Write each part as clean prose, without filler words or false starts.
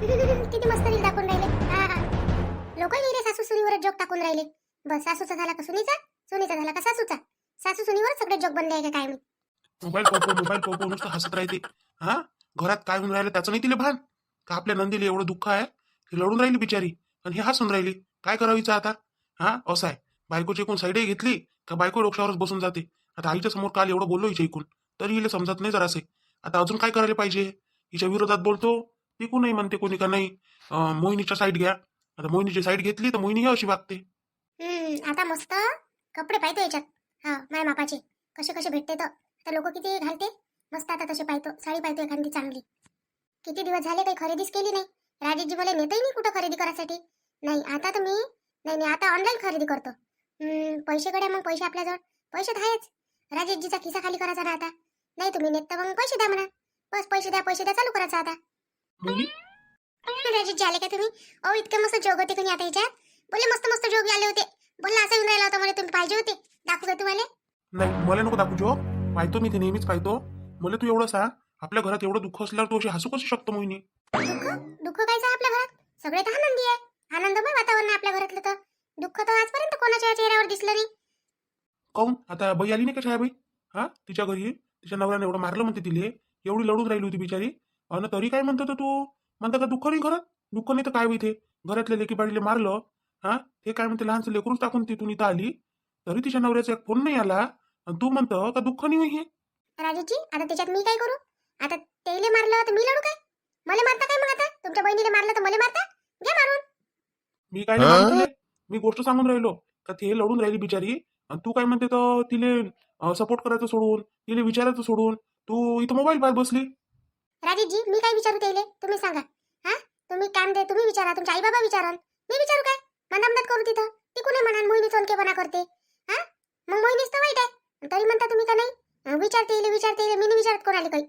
किती मस्त रील दाखवून राहिले. हा हा, लोक रे सासू सुनीवर जोक टाकून राहिले. बस सासूचा झाला का सुनीचा, सुनीचा झाला का सासूचा. सासू सुनीवर सगळे जोक बनले आहे का काय मी. मोबाईल पोपो नुसतं हसत राहते. हा, घरात काय होऊन राहिलं त्याचं नाही तिला भान का. आपल्या नंदीला एवढं दुःख आहे, ती लढून राहिली बिचारी आणि हे हसून राहिली. काय करावीचं आता. हा, असं आहे. बायकोची एकूण साईडही घेतली का बायको डोक्यावरच बसून जाते. आता आईच्या समोर काल एवढं बोललो हिच्या ऐकून, तरी हिला समजत नाही जरासे. आता अजून काय करायला पाहिजे. हिच्या विरोधात बोलतो, ती कोणी म्हणते कोणी का नाही मोहिनीच्या साईड घ्या. आता मोहिनीची साईड घेतली तर मोहिनी अशी वागते. आता मस्त कपडे पाहतो याच्यात. हा, माझ्या मापाचे कसे कसे भेटते तर. आता लोक किती घालते मस्त. आता तसे पाहतो, साडी पाहतो एखादी चांगली. किती दिवस झाले काही खरेदीच केली नाही. राजेशजी मला नेतही नाही कुठं खरेदी करायसाठी. नाही आता तर मी नाही आता ऑनलाईन खरेदी करतो. पैसे कडे मग पैसे आपल्याजवळ पैसे आहेच. राजेशजीचा खिसा खाली करायचा ना आता. नाही तुम्ही नेत तर मग पैसे द्या म्हणा. बस पैसे द्या चालू करायचं आता. मोहिनी, राजेशजी आले का तुम्ही. अहो इतके मस्त जोग होते कोणी आता ह्याच्यात. बोलले मस्त मस्त जोग आले होते. बोलला असं येऊन राहिला होता मला तुम्ही पाहिजे होते. दाखवू का तुम्हाला. नाही मला नको दाखवू जो. पाहतो मी ते नेहमीच पाहतो. मला तू एवढं सांग, आपल्या घरात एवढं दुःख असल्यावर तू अशी हसू कशी शकतो मोहिनी. दुःख दुःख कायचं आहे आपल्या घरात. सगळे तर आनंदी आहे. आनंदमय वातावरण आहे आपल्या घरातलं तर. दुःख तर आजपर्यंत कोणाच्या चेहऱ्यावर दिसलं नाही. काऊन आता बाई आली नाही का छायाबाई. हा, तिच्या घरी तिच्या नवऱ्याने एवढं मारलं म्हणते तिले. एवढी लढून राहिली होती बिचारी. अन तरी काय म्हणतो तर तू म्हणता का दुःख नाही घरात. दुःख नाही तर काय होईल ते. घरातल्या लेकी बाळीले मारलं. हा, ते काय म्हणते लहानचं लेकरूच टाकून तिथून इथं आली. तरी तिच्या नवऱ्याचा एक फोन नाही आला. आणि तू म्हणतो का दुःख नाही हे. राजेशजी आता त्याच्यात मी काय करू. आता तेले मारलं तर मी लढू काय. मला मारता काय मग आता. तुमच्या बहिणीला मारलं तर मला मारता. घ्या मारून. मी काय नाही म्हणत तुले. मी गोष्ट सांगून राहिलो का ते लढून राहिली बिचारी. आणि तू काय म्हणते तर तिले सपोर्ट करायचं सोडून, तिले विचारायचं सोडून तू इथं मोबाईल पाहत बसली. राजेशजी मी काय विचारू तेले तुम्ही सांगा. हा, तुम्ही काय म्हणते तुम्ही विचारा. तुमचे आई बाबा विचारन. मी विचारू काय. मनमदात करू तिथं. ती कुणी म्हणान मोहिनी चोनकेपणा करते. हा, मग मोहिनीच तर वाईट आहे. तरी म्हणता तुम्ही का नाही. विचारते मी नाही विचारत कोणाला काही.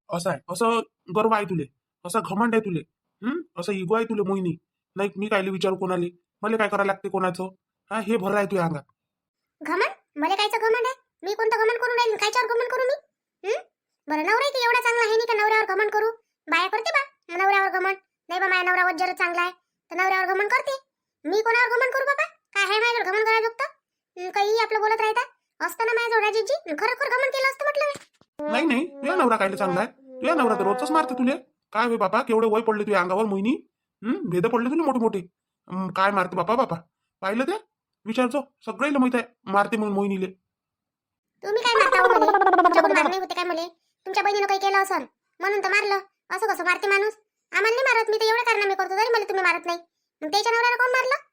असं आहे, असं गर्व आहे तुले, असा घमंड आहे तुले. असं इगो आहे तुले मोहिनी. नाही मी कायले विचारू कोणाले. मला काय करायला लागते कोणाचं. हा, हे भर आहे तुझ्या अंगात. घमंड. मला कायचं घमंड आहे. मी कोणतं घमंड करून राहील. कायच्यावर घमंड करू मी. बरं नवरा की एवढा चांगला आहे नाही का नवऱ्यावर घमंड करू. बाया करते बा नवऱ्यावर घमंड. नाही बा माझ्या नवऱ्यावर जर चांगला आहे तर नवऱ्यावर घमंड करते. मी कोणावर घमंड करू बाबा. काय आहे माझ्यावर घमंड करायला फक्त. काही आपलं बोलत राहता असताना माझ्या राजेशजी खरं घमंड केलं असतं म्हटलं मी. नाही तुझ्या नवरा कायले चांगला आहे. तुझ्या नवरा तर रोजच मारते तुले. काय होय बाबा केवढे वय पडले तुझ्या अंगावर मोहिनी. भेद पडले तुला मोठे मोठे. काय मारते बापा बापा. पाहिलं ते विचारतो सगळ्याला माहित आहे मारते म्हणून मोहिनीले. तुम्ही काय मारता हो मला. तुमच्याकडून मारणे होते काय मला. तुमच्या बहिणीनं काही केलं असं म्हणून तर मारलं. असं कसं मारते माणूस. आम्हाला नाही मारत. मी तर एवढे कारनामे करतो तरी मला तुम्ही मारत नाही. मग त्याच्या नवऱ्याला कोण मारलं.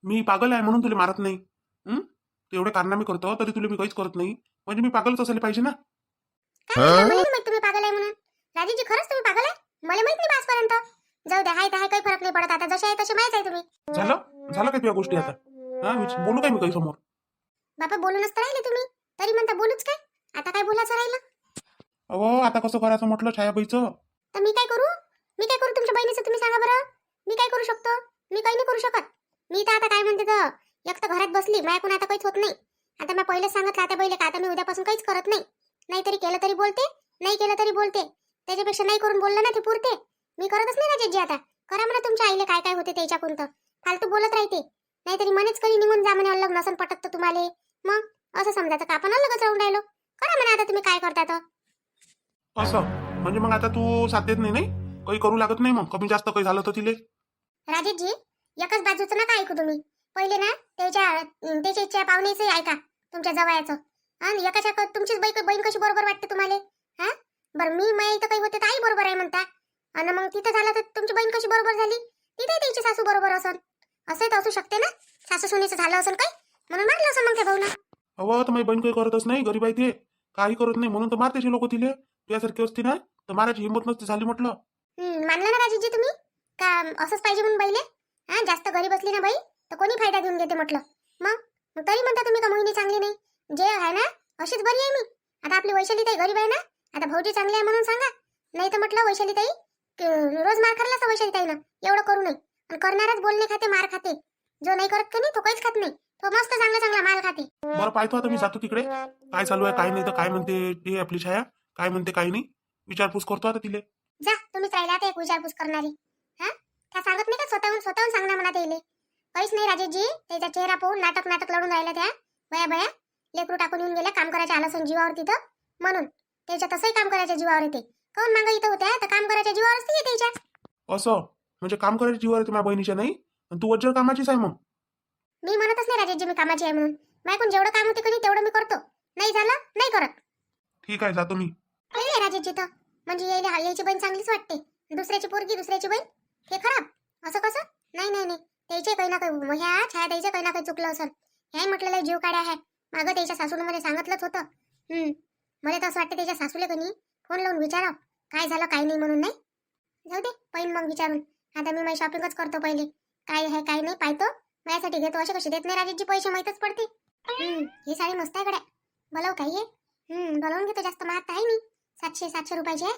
मी पागल आहे म्हणून तुला मारत नाही. तू एवढे कारनामे करतो तरी तुला मी काहीच करत नाही. म्हणजे मी पागलच असायला पाहिजे ना. काय मला नाही माहित तुम्ही पागल आहे म्हणून. राजेशजी खरंच तुम्ही पागल आहे. मला माहित नाही आजपर्यंत. जाऊ द्या हाय तर हाय काही फरक नाही पडत. आता जसे आहे तसे माहित आहे तुम्ही. झालं काय तुझ्या गोष्टी आता. हा, मी बोलू काय मी काही समोर. बापा बोलूनच तर राहिले तुम्ही. तरी म्हणता बोलूच काय. आता काय बोलायचं राहिलं. अहो आता कसं करायचं म्हटलं छायाबाईचं. तर मी काय करू. तुमच्या बहिणीचं तुम्ही सांगा बरं. मी काय करू शकतो. मी काही नाही करू शकत. मी तर आता काय म्हणते तर एक तर घरात बसली माझ्याकडून आता काहीच होत नाही. आता मी पहिलेच सांगितलं आता पहिले का आता मी उद्यापासून काहीच करत नाही. नाहीतरी केलं तरी बोलते, नाही केलं तरी बोलते. त्याच्यापेक्षा नाही करून बोललं ना ते पुरते. मी करतच नाही राजेशजी आता. करा म्हणा तुमच्या आईले काय काय होते त्याच्या कोणतं. फालतू बोलत राहते. नाहीतरी मनेच कधी निघून जा म्हणे अलग नसन पटत तर तुम्हाला. मग असं समजायचं का आपण अलगच राहून राहिलो. करा म्हणा आता तुम्ही काय करता तर. असं म्हणजे मग आता तू साथ देत नाही काही करू लागत नाही. मग कमी जास्त काही झालं तर तिले. राजेशजी एकच बाजूचं नका ऐकू तुम्ही. पहिले ना त्याच्या इच्छा पाहुणेच ऐका तुमच्या जवळचं. आणि एकाच्या तुमचीच बहीण कशी बरोबर वाटते तुम्हाला. हा, बरं मी माझ्या इथं काही होते तर आई बरोबर आहे म्हणता. आणि मग तिथं झालं तर तुमची बहीण कशी बरोबर झाली. तिथे त्याची सासू बरोबर असन. असं तर असू शकते ना. सासू सुनीचं झालं असेल काही म्हणून मारलं असं मग त्या भाऊला. अहो तर माझी बहीण काही करतच नाही. गरीब आहे ते काही करत नाही म्हणून तर मारते लोक तिले. तुझ्यासारखी असते ना तर मारायची हिंमत नसती झाली म्हटलं. मानलं ना राजेशजी तुम्ही का असंच पाहिजे म्हणून बाईले. हा, जास्त गरीब असली ना बाई तर कोणी फायदा घेऊन घेते म्हटलं. मग तरी म्हणता तुम्ही का मोहिनी चांगली नाही. जे आहे ना अशीच बरी आहे मी. आता आपली वैशालीताई गरीब आहे ना. आता भाऊजी चांगले आहे म्हणून सांगा. नाही तर म्हटलं वैशालीताई रोज मार खाल्ला असं वैशालीताईनं. एवढं करू नये. आणि करणारच बोलणे खाते मार खाते. जो नाही करत का नाही तो काहीच खात नाही. तो मस्त चांगला माल खाते. बरं पाहतो आता मी जातो तिकडे. काय चालू आहे काय नाही तर काय म्हणते ते आपली छाया काय म्हणते काही नाही विचारपूस करतो आता तिले. जा तुम्हीच राहिला आता एक विचारपूस करणारी. हा त्या सांगत नाही का स्वतःहून स्वतःहून सांगणार म्हणा त्याले. काहीच नाही राजेशजी, त्याचा चेहरा पाहून नाटक नाटक लढून राहिला त्या बया बया. लेकरू टाकून येऊन गेल्या काम करायच्या आलसन जीवावर तिथं, म्हणून त्याच्या तसंही काम करायच्या जीवावर येते. काऊन मागं इथं होत्या तर काम करायच्या जीवावरच ती येते त्याच्या. असं म्हणजे काम करायची जीवावर येते माझ्या बहिणीच्या नाही, आणि तू वज्र कामाचीच आहे मग. मी म्हणतच नाही राजेशजी मी कामाची आहे म्हणून. माझ्याकडून जेवढं काम होते कधी तेवढं मी करतो, नाही झालं नाही करत. ठीक आहे, जातो मी. काही राजेशजी तर म्हणजे यायची बहीण चांगलीच वाटते, दुसऱ्याची पोरगी दुसऱ्याची बहीण हे खराब. असं कसं? नाही नाही नाही, त्याचे काही ना काही ह्या छाया त्याचे काही ना काही चुकलं असेल. ह्याही म्हटलेलं जीव काढ्या आहे मागं त्याच्या सासूने मला सांगितलंच होतं. मला तर असं वाटतं त्याच्या सासूले कधी फोन लावून विचाराव काय झालं काय नाही म्हणून. नाही जाऊ दे पहिन मग विचारून. आता मी माझी शॉपिंगच करतो पहिले, काय आहे काय नाही पाहतो. माझ्यासाठी घेतो, असे कसे देत नाही राजेशजी पैसे माहीतच पडते. ही साडी मस्त आहे गड्या, बोलाव काही आहे. बोलावून घेतो, जास्त महाग तर आहे मी, 700 रुपयाची आहे.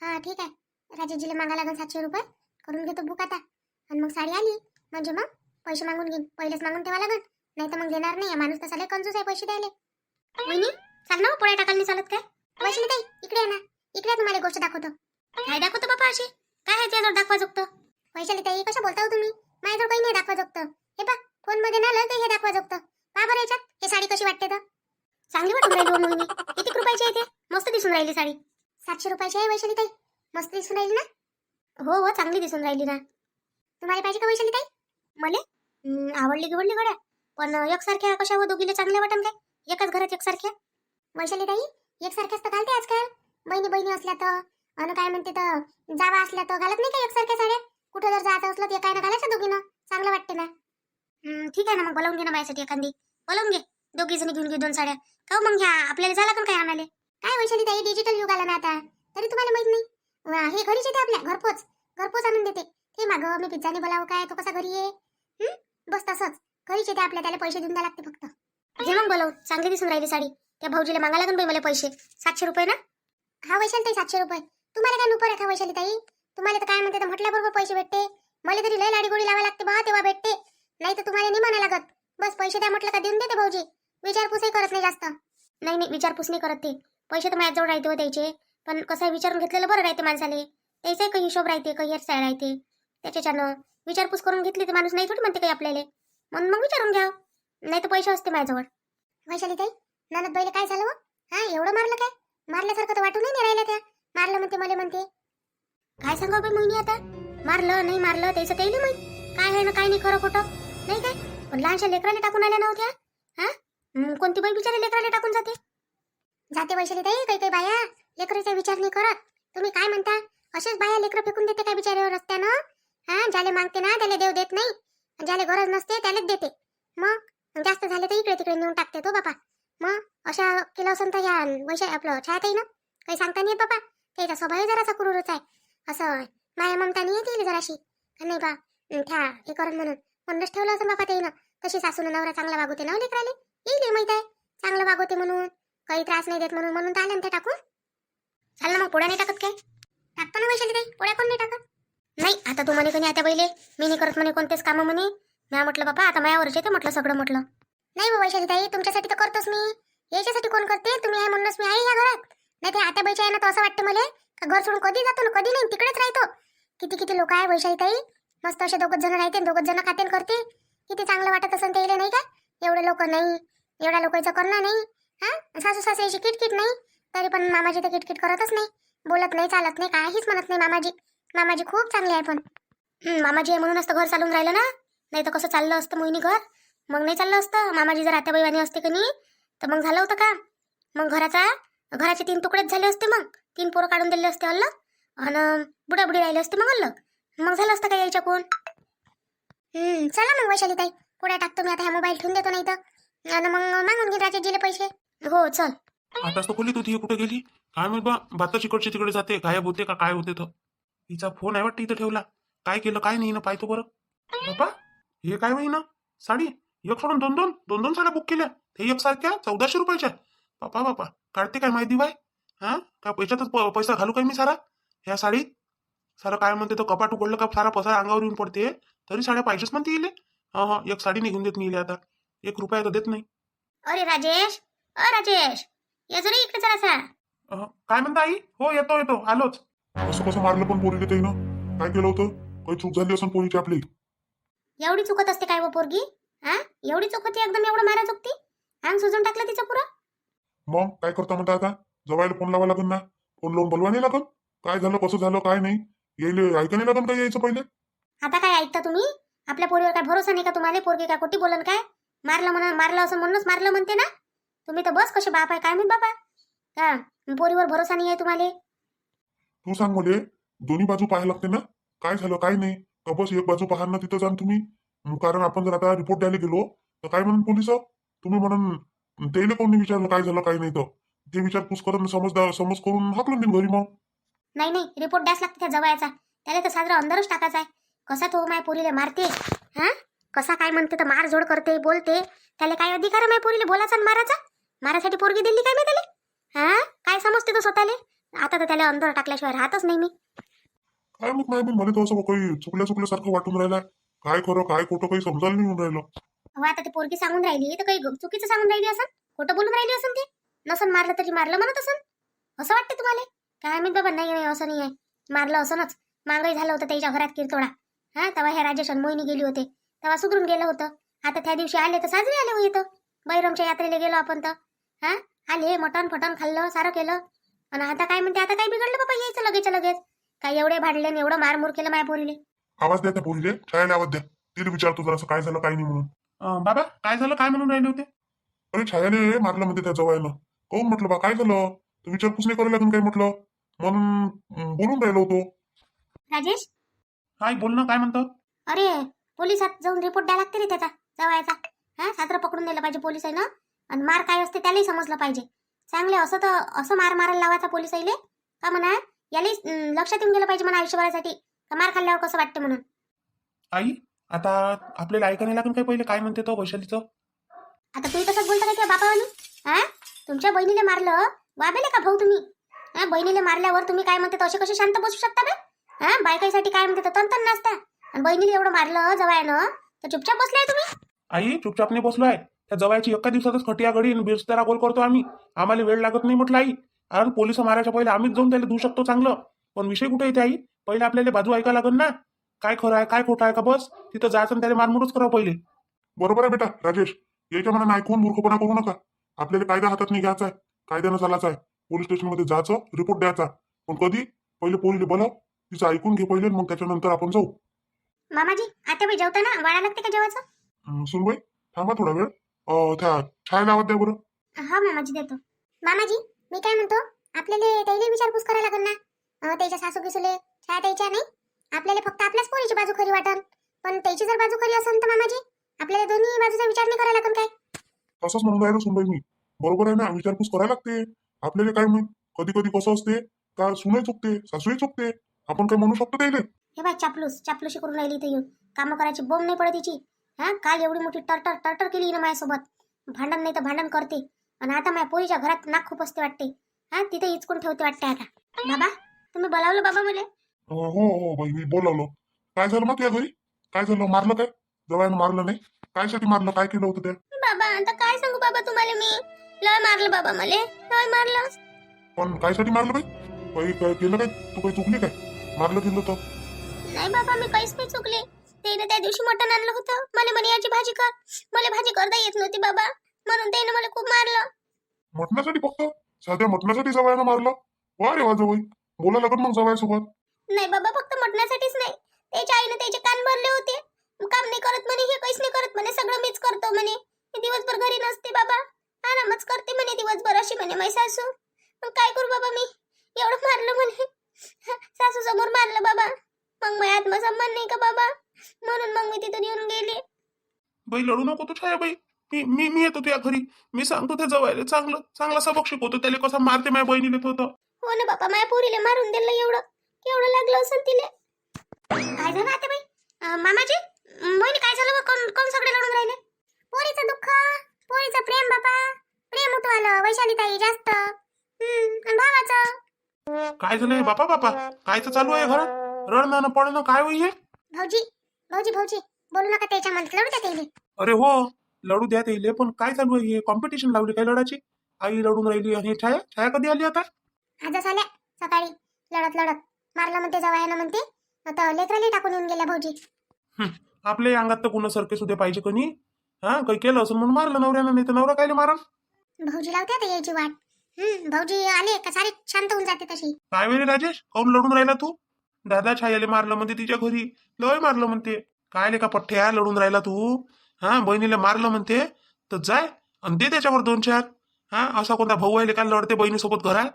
हा ठीक आहे, राजेशजीला मागा लागेल 700 रुपये, करून घेतो बुक आता. आणि मग साडी आली म्हणजे मग पैसे मागून घेईन, पहिलेच मागून ठेवा लागेल, नाही तर मग देणार नाही. माणूस तसा लय कंजूस आहे पैसे द्यायला. वहिनी चाल ना, पोळ्या टाकायला नाही चालत काय? वैशाली ताई इकडे आहे ना, इकडे तुम्हाला गोष्ट दाखवतो. काय दाखवतो बापा अशी? काय आहे त्याजवळ दाखवा जोगतं? वैशाली ताई कसं बोलता हो तुम्ही? माझ्याजवळ काही नाही दाखवा जोगतं. हे पा फोन मध्ये ना लय हे दाखवा जोगतं. पा बरं याच्यात हे साडी कशी वाटते तर? चांगली वाटून राहिली हो मोहिनी. किती रुपयाची आहे ते? मस्त दिसून राहिली साडी. 700 रुपयाची आहे वैशाली ताई, मस्त दिसून राहिली ना? हो हो चांगली दिसून राहिली ना. तुम्हाला पाहिजे का वैशाली ताई? मले आवडली गिवडली गड्या, पण एकसारख्या कशा हो दोघीला चांगल्या वाटन काय? एकाच घरात एकसारख्या. वैशाली ताई एकसारख्याच तर घालते आजकाल, बहिणी बहिणी असल्या तर. अन काय म्हणते तर जावा असल्या तर घालत नाही का एकसारख्या साड्या? कुठं जर जायचं असलं तर काय ना घालायचं दोघीनं, चांगलं वाटते ना. ठीक आहे ना, मग बोलावून घे ना माझ्यासाठी एखादी, बोलावून घे. दोघी जणी घेऊन घे 2 साड्या. का मग ह्या आपल्याला झाला का काय आणाले? काय वैशाली ताई डिजिटल युग आला ना आता, तरी तुम्हाला माहित नाही. हे घरीच येते आपल्या, घरपोच घरपोच आणून देते. ते मागं मी पिझ्झाने बोलावं काय, तो कसा घरी आहे? बस तसंच घरीच येते आपल्या, त्याला पैसे देऊन द्या लागते फक्त. जे मग बोलाव, चांगली दिसून राहिली साडी. त्या भाऊजीला मागा लागून बाई मला पैसे 700 रुपये ना. हा वैशाली ताई 700 रुपये. तुम्हाला काय नुपर आहे का वैशाली ताई? तुम्हाला तर काय म्हणते तर म्हटल्याबरोबर पैसे भेटते. मला तरी लय लाडी गोडी लावा लागते बा, तेव्हा भेटते, नाही तर तुम्हाला नाही म्हणा लागत. बस पैसे द्या म्हटलं का देऊन देते भाऊजी, विचारपूसही करत नाही जास्त. नाही नाही विचारपूस नाही करत ते, पैसे तर माझ्याजवळ राहते हो द्यायचे, पण कसं विचारून घेतलेलं बरं राहते माणसाले. त्याचा काही हिशोब राहते, काही हेअरस्टाईल राहते, त्याच्यानं विचारपूस करून घेतली तर माणूस नाही थोडी म्हणते काही आपल्याला, म्हणून मग विचारून घ्या, नाही तर पैसे असते माझ्याजवळ. वैशाली ताई ननद बाईला काय झालं? हा एवढं मारलं काय? मारल्यासारखं तर वाटून नाही राहिलं त्या. मारलं म्हणते मला म्हणते. काय सांगावं बाई मोहिनी आता, मारलं नाही मारलं त्याचं त्याला माहित, काय आहे ना काय नाही खरं खोटं नाही काय. पण लहानशा लेकराला टाकून आल्या नव्हत्या. हा कोणती बाई बिचारी लेकराला टाकून जाते? जाते वैशाली ताई, काही काही बाया लेकराचा विचार नाही करत. तुम्ही काय म्हणता? असेच बाया लेकरं फेकून देते काय बिचाऱ्यावर रस्त्यानं? हा ज्याला मागते ना त्याला देव देत नाही, ज्याला गरज नसते त्यालाच देते. मग जास्त झाले तर इकडे तिकडे नेऊन टाकते तो बापा. मग अशा केलं असं तर ह्या वैशाली आपलं छायाताई ना काही सांगता नाही बापा, त्याचा स्वभाव जरासा क्रूरच आहे. असं माया ममता नाही येते जराशी, नाही बा ठ्या हे करत म्हणूनच ठेवलं असं बापा त्याईनं. तशी सासून नवरा चांगला वागवते ना लेकराले, येईल माहित आहे चांगलं वागवते म्हणून, काही त्रास नाही देत म्हणून तर आलं ते टाकून. चाल ना मग पोळ्या नाही टाकत काय? टाकतो ना वैशाली ताई, पोळ्या कोण नाही टाकत? नाही आता तू म्हणे कधी आता पहिले मी नाही करत म्हणे कोणतेच कामं म्हणे. मी म्हटलं बापा आता मायावरच येते म्हटलं सगळं म्हटलं. नाही हो वैशाली ताई तुमच्यासाठी तर करतोच मी, याच्यासाठी कोण करते? तुम्ही आहे म्हणूनच मी आहे या घरात. नाही ते आता बाईच्या आहे ना तर असं वाटतं मला का घर सोडून कधी जातो ना कधी नाही तिकडेच राहतो. किती किती लोक आहे वैशाली ताई, मस्त असे 2 जण राहते 2 जण खाते करते, किती चांगलं वाटत असं ते नाही का? एवढे लोक नाही, एवढ्या लोकांचं करणं नाही. हा सासू सासऱ्याची किटकिट नाही, तरी पण मामाजी तर किटकिट करतच नाही, बोलत नाही चालत नाही काहीच म्हणत नाही. मामाजी खूप चांगले आहे. पण मामाजी आहे म्हणूनच तर घर चालून राहिलं ना, नाही तर कसं चाललं असतं मोहिनी घर? मग नाही चाललं असतं. मामाजी जर आत्याबाईवाणी असते का नाही तर मग झालं होतं का? मग घराचे 3 तुकडेच झाले असते, मग 3 पोरं काढून दिले असते अलग, आणि बुडाबुडी राहिले असते मग अलग, मग झालं असतं का यायच्या कोण? चला मग वैशाली ताई पुढे टाकतो मी आता, ह्या मोबाईल ठेवून देतो नाही तर, आणि मग मागून घे राजेशजीले पैसे. हो चल. आताच तर खोलीत होती, हे कुठे गेली काय माहित बा. बाता चिकडची तिकडे जाते, गायब होते का काय होते तर. तिचा फोन आहे वाटतं इथं ठेवला, काय केलं काय नाही ना पाहतो बरं. बाबा हे काय होई ना साडी, एक सोडून दोन साड्या बुक केल्या, ते एकसारख्या 1400 रुपयाच्या. बापा काढते काय माहिती बाय. हा का याच्यातच पैसा घालू काय मी सारा ह्या साडीत? सारा काय म्हणते तर कपाट उघडलं का सारा पसारा अंगावर येऊन पडते, तरी साड्या पाहिजेच म्हणते येईल. हा एक साडी निघून देत नाही आता, 1 रुपया तर देत नाही. अरे राजेश ये जरा इकडे जरासा. काय म्हणता आई? हो येतो आलोच. असं कसं मारलं पण पोरीले त्याईनं? काय केलं होतं? काही चूक झाली असेल पोरीची आपली. एवढी चुकत असते काय व पोरगी? हा, एवढी चूक होती एकदम? एवढं मारा चुकती? अंग सुजून टाकलं तिचं पुरं. मग काय करता म्हणता आता? जवायला फोन लावा लागेल ना, फोन लावून बोलवा नाही लागल काय झालं कसं झालं काय नाही, येईल ऐका नाही लागल काय यायचं पहिले. आता काय ऐकता तुम्ही? आपल्या पोरीवर काय भरोसा नाही का तुम्हाला? पोरगी काय खोटी बोलन काय? मारलं म्हणून मारलं असं म्हणूनच मारलं म्हणते ना तुम्ही. तर बस कसे बाप आहे काय माहित बाबा. का पोरीवर भरोसा नाही आहे तुम्हाला? तू सांग मले, दोन्ही बाजू पाहायला लागते ना, काय झालं काय नाही. का बस एक बाजू पाहा ना तिथं जाण तुम्ही. कारण आपण जर आता रिपोर्ट द्यायला गेलो तर काय म्हणून पोलिस तुम्ही म्हणून त्याला कोणी विचारलं काय झालं काय नाही, तर ते विचारपूस करून समज करून हाकलून देईन घरी. मग नाही नाही, रिपोर्ट द्यास लागते त्या जवळचा. त्याला तर साजरा अंदरच टाकायचा आहे. कसा तो माय पोरीले मारते, हा कसा काय म्हणते तर मारझोड करते बोलते. त्याला काय अधिकार आहे माय पोरीले बोलायचा आणि मारायचा? मारासाठी पोरगी दिली काय मी त्याला? हा काय समजते तो स्वतःले? आता तर त्याला अंदर टाकल्याशिवाय राहतच नाही मी. काय मग नाही मला तर असं काही चुकल्यासारखं वाटून राहिलं. काय खरं काय खोटं काही समजायला नाही येऊन राहिलं. हो, आता ते पोरगी सांगून राहिली तर काही चुकीचं सांगून राहिली असं, खोटं बोलून राहिली असं. ते नसन मारलं तरी मारलं म्हणत असं, असं वाटते तुम्हाला? काय माहित बाबा. नाही नाही, असं नाही आहे. मारलं असंच. मागही झालं होतं त्याच्या घरात किरतोडा. हा, तेव्हा ह्या राजेश आणि मोहिनी गेली होते तेव्हा सुधरून गेलं होतं. आता त्या दिवशी आले तर साजरे आले होते. बैरमच्या यात्रेला गेलो आपण तर. हा, आले मटण फटण खाल्लं सारं केलं. आणि आता काय म्हणते? आता काय बिघडलं बाबा? यायचं लगेच. काय एवढे भाडले आणि एवढं मारमूर केलं माया पोरीले. आवाज द्या त्या पोरीले, छायाला आवाज द्या. तिला विचारतो जरा काय झालं काय नाही म्हणून. बाबा काय झालं काय म्हणून राहिले होते? अरे छायाने मारलं म्हणते त्या जवायनं. कोण म्हटलं बा काय झालं तर विचारपूस नाही करायला लागून काय म्हटलं म्हणून बोलून राहिलो होतो. राजेश, हाय बोल ना, काय म्हणतो? अरे पोलिसात जाऊन रिपोर्ट द्यायला लागते रे त्याचा जवायचा. हा, साजरं पकडून दिलं पाहिजे पोलिस आहे ना. आणि मार काय असते त्यालाही समजलं पाहिजे. चांगले असं तर असं मारायला लावायचा पोलिस आईले का म्हणा. याला लक्षात येऊन गेलं पाहिजे म्हणा आयुष्यभरासाठी का मार खाल्ल्यावर कसं वाटतं म्हणून. आई आता आपल्याला ऐकायला लागून काय पहिले काय म्हणते तो वैशालीचं? आता तुम्ही तसंच बोलता काय त्या बापावानी? हा, तुमच्या बहिणीला मारलं वाबेले का भाऊ तुम्ही? हा, बहिणीला मारल्यावर तुम्ही काय म्हणते असे कसे शांत बसू शकता बे? हा, बायकाईसाठी काय म्हणते तर तन नसता. आणि बहिणीला एवढं मारलं जवायनं तर चुपचाप बसलाय तुम्ही? आई चुपचाप नाही बसलो आहे. त्या जवायची एका दिवसातच खटिया घडी बिरस्तारा गोल करतो आम्ही. आम्हाला वेळ लागत नाही म्हटलं आई. आणि पोलिस मारायच्या पहिले आम्हीच जाऊन त्याला देऊ शकतो चांगलं. पण विषय कुठे येते आई? पहिले आपल्याला बाजू ऐका लागेल ना. काय खरं आहे काय खोटं आहे का बस तिथं जायचं आणि त्याला मारमुरच करावं पहिले. बरोबर आहे बेटा राजेश, याच्या मनानं ऐकून मूर्खपणा करू नका. आपल्याला कायदा हातात नाही घ्यायचा आहे, कायद्यानं चालायचं आहे. पोलीस स्टेशनमध्ये जायचं, रिपोर्ट द्यायचा. पण कधी? पहिले पोरीले बोलाव, तिचं ऐकून घे पहिले, मग त्याच्यानंतर आपण जाऊ. मामाजी, आता बाई जेवताना वाढा लागते का जेवायचं? सुनबाई थांबा थोडा वेळ. त्या छायाला आवाज द्या बरं. हा मामाजी देतो. मामाजी मी काय म्हणतो, आपल्याला त्याला विचारपूस करायला लागेल ना. त्याच्या सासू किसूले छाया त्याच्या नाही. आपल्याला फक्त आपल्याच पोरीची बाजू खरी वाटल. पण त्याची जर बाजू खरी असेल तर मामाजी आपल्याला दोन्ही बाजूचा विचार नाही करायला लागेल काय? तसंच म्हणून राहिलो सुनबाई मी. बरोबर आहे ना, विचारपूस करायला लागते. आपल्याला काय माहित कधी कधी कसं असते का सुनही चुकते सासूही चुकते. आपण काय म्हणू शकतो त्याला? हे बाय चापलूशी करून राहिली इथे येऊन. कामं करायची बोंब नाही पडत तिची. हा, काल एवढी मोठी टर्टर केली ना माझ्यासोबत. भांडण नाही तर भांडण करते. आणि आता माझ्या पोरीच्या घरात नाक खूप असते वाटते. हा, तिथे इचकून ठेवते वाटते आता. बाबा तुम्ही बोलावलं बाबा मला? हो बाई मी बोलावलो. काय झालं मग या घरी? काय झालं? मारलं काय? जवायनं मारलं नाही? कायसाठी मारलं? काय केलं होतं त्या? बाबा आता काय सांगू बाबा तुम्हाला मी. लय मारलं बाबा मला, लय मारलं. पण कायसाठी मारलं बाई? काही काय केलं काय? तू काही चुकली काय? मारलं गेलं तर? नाही बाबा मी काहीच नाही चुकले. त्याने त्या दिवशी मटण आणलं होतं. मला म्हणे याची भाजी कर. मला भाजी करता येत नव्हती बाबा, म्हणून त्याने मला खूप मारलं. मटणासाठी फक्त? साध्या मटणासाठी जवायनं मारलं? वा रे वा जवाई, बोला लागत मग जवायसोबत. नाही बाबा फक्त मटणासाठीच नाही. त्याच्या आईने त्याचे कान भरले होते. काम नाही करत म्हणे, हे काहीच नाही करत म्हणे, सगळं मीच करतो म्हणे. मी दिवसभर घरी नसते बाबा, आरामच करते म्हणे दिवसभर अशी म्हणे माझी सासू. मग काय करू बाबा मी? एवढं मारलं म्हणे. सासू समोर मारलं बाबा. मग माझ्या आत्मसन्मान नाही का बाबा, म्हणून मग मी तिथून येऊन गेले. बाई लढू नको तू छाया बाई. मी येतो तुझ्या घरी. मी सांगतो त्या जवायला चांगला सबक शिकवतो त्याला कसं मारते माझ्या बहिणीला तो. हो ना बाबा, माझ्या पोरीला मारून दिलं एवढं. केवढं लागलं असं तिले. काय झालं आता बाई? मामाजी मोहिनी काय झालं? कोण सगळे लढून राहिले? पोरीचं दुःख, पोरीचं प्रेम बाबा. प्रेम उतवालं वैशाली ताई जास्त. आणि भावाचं. काय झालंय बापा कायचं चालू आहे घरात? रडणं पडणं काय होई? भाऊजी बोलू नका त्याच्या म्हणत लढू द्या त्याला. अरे हो लढू द्या त्याला, पण काय चालू आहे? कॉम्पिटिशन लावली काय लढाची? आई लढून राहिली आणि छाया कधी आली आता? आजच आल्या सकाळी लढत मारलं म्हणते जवायानं म्हणते. आता लेकराला टाकून येऊन गेल्या भाऊजी. आपल्या अंगात तर गुन्हा सरके सुद्धा पाहिजे कोणी. हा काही केलं असं म्हणून मारलं नवऱ्यानं, नाही तर नवरा कायले मारल. भाऊजी लावते आता यायची वाट. भाऊजी आले का सारे शांत होऊन जाते तशी. काय वेळे राजेश, काऊन लढून राहिला तू? दादा छायाले मारलं म्हणते तिच्या घरी, लय मारलं म्हणते. काय ले का पठ्ठ्या लढून राहिला तू? हा बहिणीला मारलं म्हणते तर जाय आणि दे त्याच्यावर 2-4. हा असा कोणता भाऊ आहे का लढते बहिणीसोबत घरात?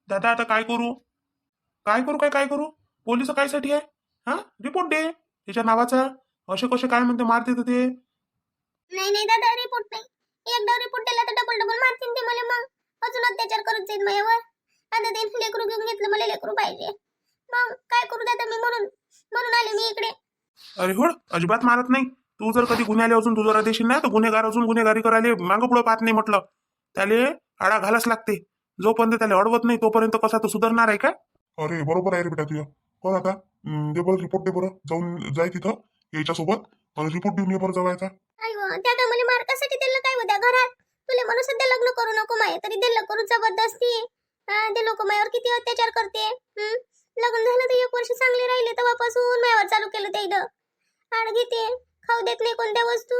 दादा आता काय करू? काय करू? पोलिस कायसाठी आहे? हा रिपोर्ट दे त्याच्या नावाचा. असे कसे काय म्हणते मारते तर ते. नाही दादा रिपोर्ट नाही. एकदा रिपोर्ट दिला तर डबल मारतील ते मला. मग अजून अत्याचार करत जाईल माझ्यावर. आता ते लेकरू घेऊन घेतलं, मला लेकरू पाहिजे. मग काय करू दादा मी? म्हणून आले मी इकडे. अरे हो अजिबात मारत नाही. तू जर कधी गुन्ह्याला अजून तू जरा देशील ना तर गुन्हेगार अजून गुन्हेगारी करायला मागं पुढं पाहत नाही म्हटलं. त्याले आळा घालाच लागते. जोपर्यंत त्याला अडवत नाही तोपर्यंत कसा तो सुधारणार आहे का? अरे बरोबर आहे रे बेटा तुझं. कर आता. दे बरं रिपोर्ट, दे बरं. जाऊन जाय तिथं याच्यासोबत आणि रिपोर्ट देऊन ये बरं जवायचा. अयो दादा मला मार्कासाठी दिलं काय होत्या घरात? तुला म्हणून सध्या लग्न करू नको माये, तरी दिलं करू जबरदस्ती. ते लोक मायावर किती अत्याचार करते. लग्न झालं तर 1 वर्ष चांगले राहिले तेव्हापासून मायावर चालू केलं त्यानं. आड घेते, खाऊ देत नाही कोणत्या वस्तू.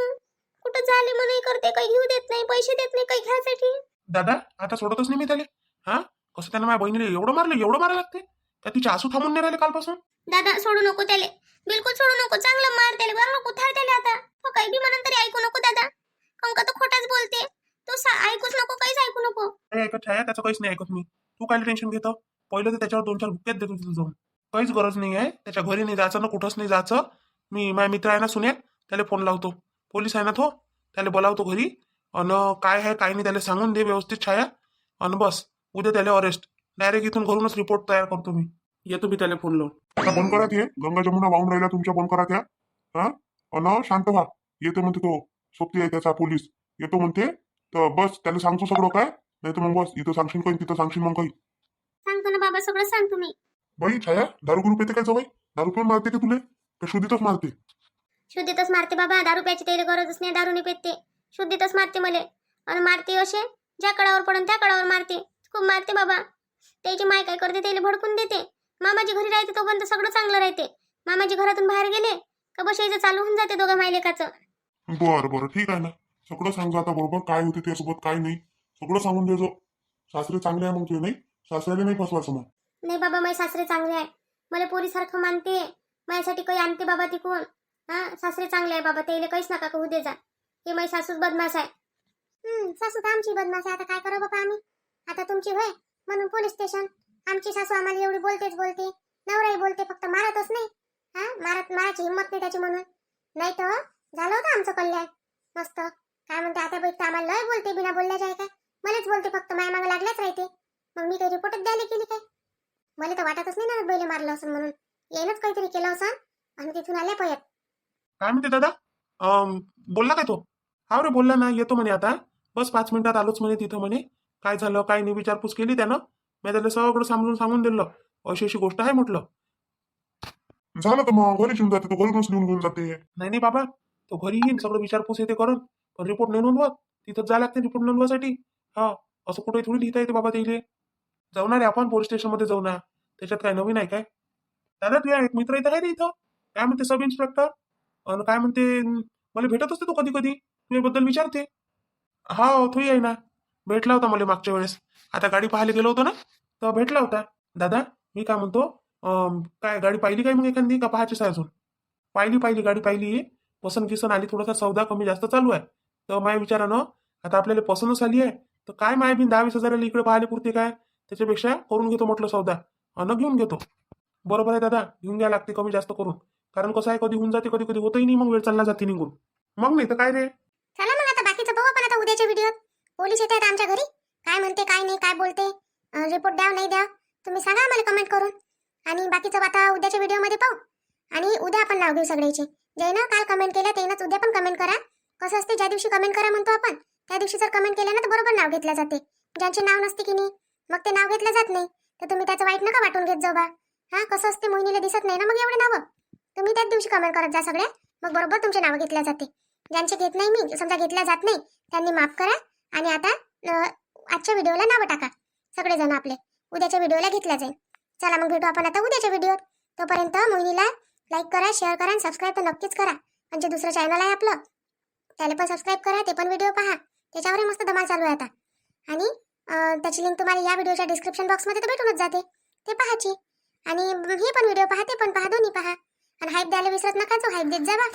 कुठं झाले म्हणून करते, काही घेऊ देत नाही, पैसे देत नाही काही घ्यायसाठी. दादा आता सोडतच नाही मी त्याला. हा कसं त्यानं माझ्या बहिणीला एवढं मारायला लागते का? तिचे आसू थांबून नाही राहिले कालपासून. दादा सोडू नको त्याले, बिलकुल सोडू नको. चांगलं मार त्याले, बरं नको थाळ त्याले. आता तो काही बी म्हणून तरी ऐकू नको दादा. काऊन का तो खोटाच बोलते. तो ऐकूच नको, काहीच ऐकू नको. नाही ऐकत छाया, त्याचं काहीच नाही ऐकत मी. तू काय टेन्शन घेतो? पहिलं तर त्याच्यावर 2-4 बुक्क्यात देतो तिथं जाऊन. काहीच गरज नाही आहे त्याच्या घरी नाही जायचं ना, कुठंच नाही जायचं. मी माझ्या मित्र आहे ना सुन्या, त्याला फोन लावतो. पोलीस आहे ना तो, त्याला बोलावतो घरी. अन काय आहे काय नाही त्याला सांगून दे व्यवस्थित छाया. अन बस उद्या त्याला अरेस्ट. डायरेक्ट इथून घरूनच रिपोर्ट तयार करतो मी. येतो मी त्याला फोन लावून. आता बंद करा ते. गंगा जमुना वाहून राहिल्या तुमच्या, बंद करा त्या. हा अन शांत व्हा. येतो म्हणते तो सोबती आहे त्याचा पोलीस. येतो म्हणते तर बस त्याला सांगतो सगळं काय. नाही तर मग बस इथं सांगशील काही, तिथं सांगशील मग काही. सांगतो ना बाबा, सगळं सांगतो मी. बाई छाया, दारू गिरू पेते काय जवाई? दारू पिऊन मारते का तुले? का शुद्धीतच मारते? शुद्धीतच मारते बाबा. दारू प्यायची त्याला गरजच नाही, दारू नाही पेते. शुद्धीतच मारते मले. आणि मारते असे ज्या कडावर पडून त्या कडावर मारते. खूप मारते बाबा. त्याची माय काय करते, त्याला भडकून देते. मामाजी घरी राहते तोपर्यंत सगळं चांगलं राहते. मामाजी घरातून बाहेर गेले का बस यायचं चालू होऊन जाते दोघं मायलेकाचं. बरं ठीक आहे ना. सगळं सांगतो आता बरोबर काय होते त्यासोबत काय नाही. सगळं सांगून देजो. सासरे चांगले आहे मग तुझे, नाही सासऱ्याला नाही फसवायचं मग. नाही बाबा, माझे सासरे चांगले आहे. मला पोरीसारखं मानते. माझ्यासाठी काही आणते बाबा तिकून. सासरे चांगले आहे बाबा, त्याला काहीच नका कहू दे जा. हे माझी सासूच बदमाश आहे. सासू तर आमची बदमाश आहे. आता काय करू बाबा आम्ही? आता तुमची होय म्हणून पोलीस स्टेशन. आमची सासू आम्हाला एवढी बोलतेच बोलते. नवराही बोलते, फक्त मारतच नाही. मारायची हिंमत नाही त्याची म्हणून. नाही तर झालं होतं आमचं कल्याण मस्त. काय म्हणते आता बाई, आम्हाला लय बोलते, बिना बोलल्याच्या आहे काय. मलाच बोलते फक्त, माया मागं लागल्याच राहते. मग मी काही रिपोर्टच द्यायला केली काय? मला तर वाटतच नाही ना बैल मारलं असं म्हणून. येणंच काहीतरी केलं असं आणि तिथून आल्या पळत. काय म्हणते दादा? बोलला काय तो? हा रे बोलला ना, येतो म्हणे आता. बस 5 मिनिटात आलोच म्हणे तिथं म्हणे. काय झालं काय नाही विचारपूस केली त्यानं. मी त्याला सगळं सांगून दिलं. अशी गोष्ट आहे म्हटलं. झालं तर मग घरी येऊन जाते तो, घरूनच लिहून घेऊन जाते. नाही बाबा, तो घरी येईन सगळं विचारपूस येते करून. पण रिपोर्ट नाही नोंदवत. तिथं जा लागते रिपोर्ट नोंदवासाठी. हा असं कुठे थोडी लिहिता येते बाबा ते. जाऊन रे आपण पोलीस स्टेशनमध्ये जाऊ ना. त्याच्यात काय नवीन आहे काय? दादा तुझ्या एक मित्र इथं आहे रे इथं. काय म्हणते सब इन्स्पेक्टर. आणि काय म्हणते मला भेटत असते तो कधी कधी, तुझ्याबद्दल विचारते. हा तोही आहे ना, भेटला होता मला मागच्या वेळेस. आता गाडी पाहायला गेलो होतो ना तर भेटला होता. दादा मी काय म्हणतो, काय गाडी पाहिली काय मग एखादी का पाहायचीच आहे अजून? पाहिली गाडी पाहिली. पसंत किसन आली, थोडासा सौदा कमी जास्त चालू आहे. तर माझ्या विचारानं आता आपल्याला पसंतच आली आहे तर काय माय बिन 10-20 हजाराला इकडे पाहायला पुरते काय. त्याच्यापेक्षा करून घेतो म्हटलं सौदा आणि घेऊन घेतो. बरोबर आहे दादा, घेऊन घ्या लागते कमी जास्त करून. कारण कसं आहे, कधी होऊन जाते कधी होतही नाही, मग वेळ चालला जाते निघून. मग नाही तर काय रे. चला मग आता बाकीचं बघू आपण आता उद्याच्या व्हिडिओत. पोलीस येत आहेत आमच्या घरी. काय म्हणते काय नाही काय बोलते, रिपोर्ट द्याव नाही द्या तुम्ही सांगा आम्हाला कमेंट करून. आणि बाकीचं आता उद्याच्या व्हिडिओमध्ये पाहू. आणि उद्या आपण नाव घेऊ सगळ्याचे. ज्यानं काल कमेंट केलं त्यानंच उद्या पण कमेंट करा. कसं असते, ज्या दिवशी कमेंट करा म्हणतो आपण त्या दिवशी जर कमेंट केलं ना तर बरोबर नाव घेतलं जाते. ज्यांचे नाव नसते की नाही मग ते नाव घेतलं जात नाही. तर तुम्ही त्याचं वाईट नका वाटून घेत जाऊ बा. कसं असते, मोहिनीला दिसत नाही ना मग एवढे नावं. तुम्ही त्याच दिवशी कमेंट करत जा सगळ्या, मग बरोबर तुमचे नावं घेतल्या जाते. ज्यांचे घेत नाही मी, समजा घेतल्या जात नाही, त्यांनी माफ करा. आणि आता आजच्या व्हिडिओला नावं टाका सगळेजण आपले. उद्याच्या व्हिडिओला घेतल्या जाईल. चला मग भेटू आपण आता उद्याच्या व्हिडिओत. तोपर्यंत मोहिनीला लाईक करा, शेअर करा आणि सबस्क्राईब तर नक्कीच करा. आणि जे दुसरं चॅनल आहे आपलं त्याला पण सबस्क्राईब करा, ते पण व्हिडिओ पहा. त्याच्यावरही मस्त धमाल चालू आहे आता. आणि त्याची लिंक तुम्हाला या व्हिडिओच्या डिस्क्रिप्शन बॉक्समध्ये तर भेटूनच जाते, ते पाहायची. आणि हे पण व्हिडिओ पहा, ते पण पहा, दोन्ही पहा. आणि हाईप द्यायला विसरत नका, जो हाईप देत जावा.